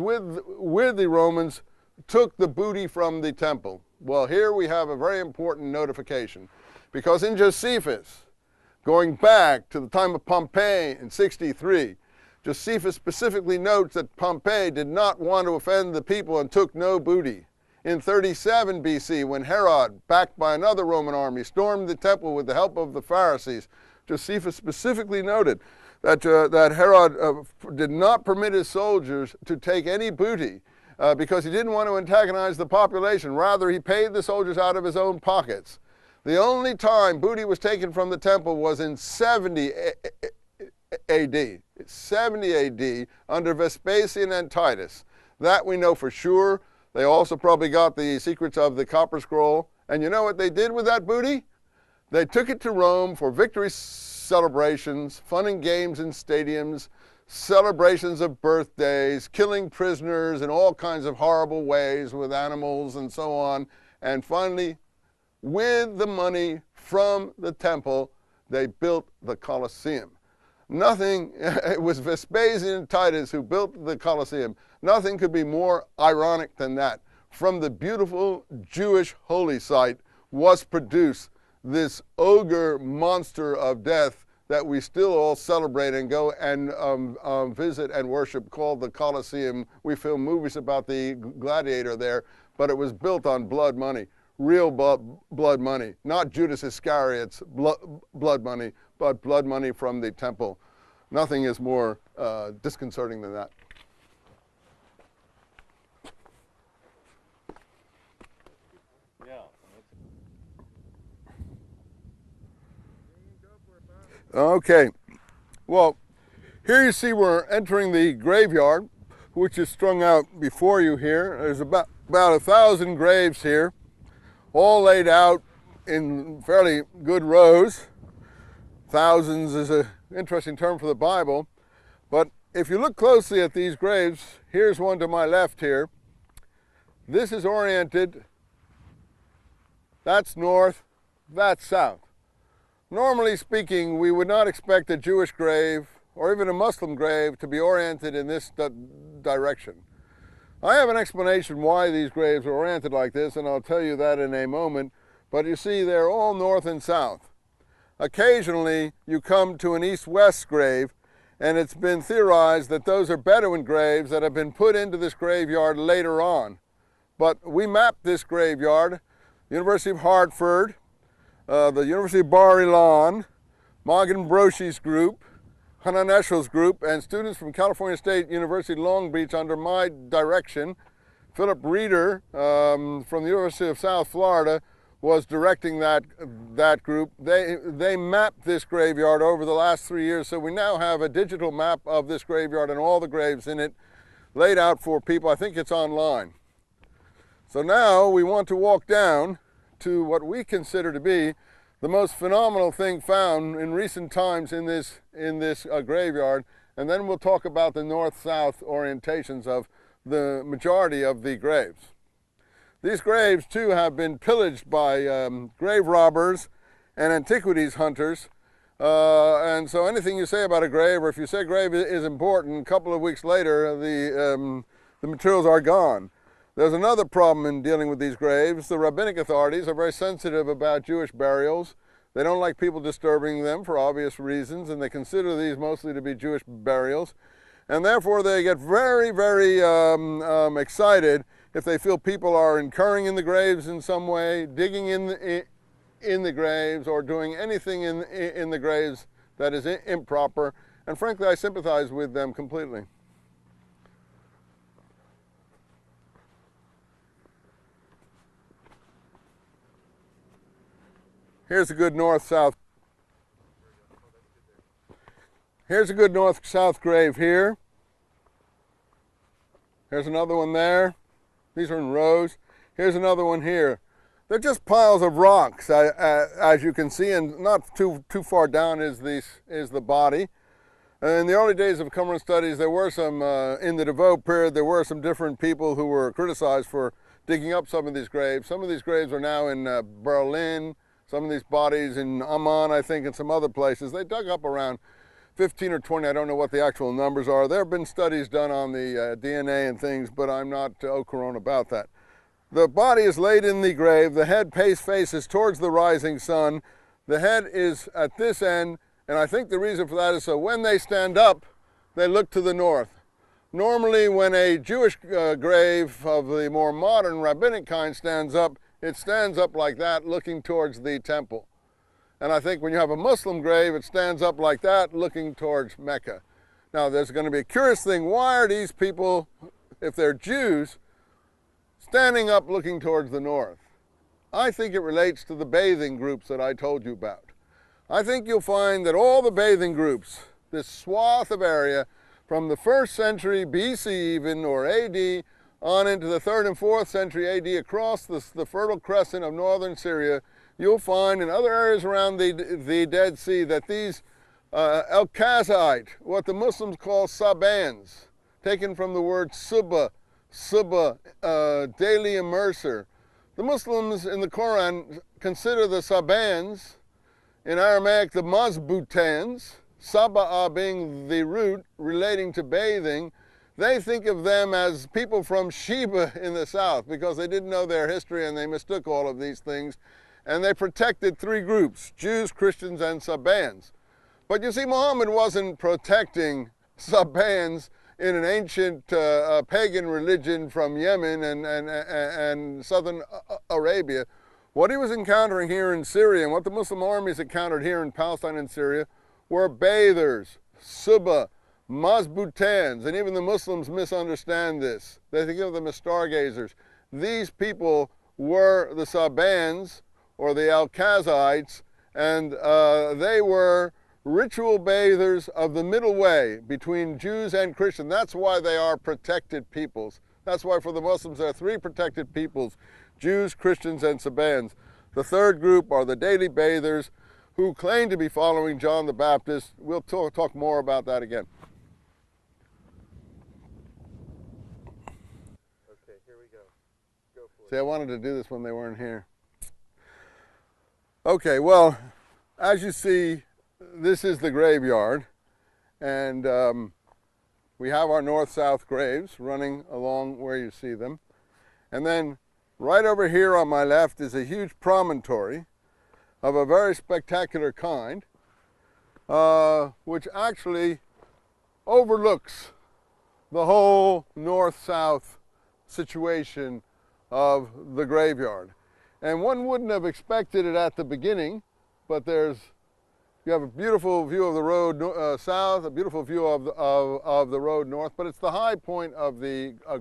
Arabs with the Romans took the booty from the temple. Well, here we have a very important notification, because in Josephus, going back to the time of Pompey in 63, Josephus specifically notes that Pompey did not want to offend the people and took no booty. In 37 BC, when Herod, backed by another Roman army, stormed the temple with the help of the Pharisees, Josephus specifically noted that Herod did not permit his soldiers to take any booty because he didn't want to antagonize the population. Rather, he paid the soldiers out of his own pockets. The only time booty was taken from the temple was in 70 AD. 70 AD under Vespasian and Titus. That we know for sure. They also probably got the secrets of the copper scroll. And you know what they did with that booty? They took it to Rome for victory celebrations, fun and games in stadiums, celebrations of birthdays, killing prisoners in all kinds of horrible ways with animals and so on. And finally, with the money from the temple, they built the Colosseum. Nothing, it was Vespasian and Titus who built the Colosseum. Nothing could be more ironic than that. From the beautiful Jewish holy site was produced this ogre monster of death that we still all celebrate and go and visit and worship, called the Colosseum. We film movies about the gladiator there, but it was built on blood money, real blood money, not Judas Iscariot's blood money, but blood money from the temple. Nothing is more disconcerting than that. Okay, well, here you see we're entering the graveyard, which is strung out before you here. There's about 1,000 graves here, all laid out in fairly good rows. Thousands is an interesting term for the Bible, but if you look closely at these graves, here's one to my left here. This is oriented, that's north, that's south. Normally speaking, we would not expect a Jewish grave or even a Muslim grave to be oriented in this direction. I have an explanation why these graves are oriented like this, and I'll tell you that in a moment, but you see they're all north and south. Occasionally, you come to an east-west grave, and it's been theorized that those are Bedouin graves that have been put into this graveyard later on. But we mapped this graveyard, University of Hartford, the University of Bar-Ilan, Magen Broshi's group, Hanan Eshel's group, and students from California State University Long Beach under my direction. Philip Reeder from the University of South Florida was directing that group. They mapped this graveyard over the last 3 years, so we now have a digital map of this graveyard and all the graves in it laid out for people. I think it's online. So now we want to walk down to what we consider to be the most phenomenal thing found in recent times in this graveyard, and then we'll talk about the north-south orientations of the majority of the graves. These graves too have been pillaged by grave robbers and antiquities hunters, and so anything you say about a grave, or if you say grave is important, a couple of weeks later the materials are gone. There's another problem in dealing with these graves. The rabbinic authorities are very sensitive about Jewish burials. They don't like people disturbing them for obvious reasons, and they consider these mostly to be Jewish burials. And therefore they get very, very excited if they feel people are incurring in the graves in some way, digging in the graves, or doing anything in the graves that is improper. And frankly, I sympathize with them completely. Here's a good north-south. Here's a good north-south grave here. Here's another one there. These are in rows. Here's another one here. They're just piles of rocks, as you can see, and not too far down is the body. In the early days of Qumran studies, there were some, in the DeVoe period, there were some different people who were criticized for digging up some of these graves. Some of these graves are now in Berlin, some of these bodies in Amman, I think, and some other places. They dug up around 15 or 20, I don't know what the actual numbers are. There have been studies done on the DNA and things, but I'm not au courant about that. The body is laid in the grave, the head faces towards the rising sun, the head is at this end, and I think the reason for that is so when they stand up, they look to the north. Normally when a Jewish grave of the more modern rabbinic kind stands up, it stands up like that, looking towards the temple. And I think when you have a Muslim grave, it stands up like that, looking towards Mecca. Now there's going to be a curious thing, why are these people, if they're Jews, standing up looking towards the north? I think it relates to the bathing groups that I told you about. I think you'll find that all the bathing groups, this swath of area, from the 1st century BC even, or AD, on into the 3rd and 4th century AD, across the Fertile Crescent of northern Syria, you'll find in other areas around the Dead Sea that these El-Khazite, what the Muslims call Sabans, taken from the word Subba, daily immerser. The Muslims in the Quran consider the Sabans, in Aramaic the Mazbutans, Saba'a being the root relating to bathing. They think of them as people from Sheba in the south because they didn't know their history and they mistook all of these things. And they protected 3 groups, Jews, Christians, and Sabans. But you see, Muhammad wasn't protecting Sabans in an ancient pagan religion from Yemen and southern Arabia. What he was encountering here in Syria and what the Muslim armies encountered here in Palestine and Syria were bathers, Subba, Mazbutans, and even the Muslims misunderstand this. They think of them as stargazers. These people were the Sabans, or the Al-Khazites, and they were ritual bathers of the middle way between Jews and Christians. That's why they are protected peoples. That's why for the Muslims there are 3 protected peoples, Jews, Christians, and Sabans. The 3rd group are the daily bathers who claim to be following John the Baptist. We'll talk more about that again. Okay, here we go. Go for it. See, I wanted to do this when they weren't here. Okay, well, as you see, this is the graveyard, and we have our north-south graves running along where you see them. And then right over here on my left is a huge promontory of a very spectacular kind, which actually overlooks the whole north-south situation of the graveyard. And one wouldn't have expected it at the beginning, but you have a beautiful view of the road south, a beautiful view of the road north, but it's the high point of the graveyard.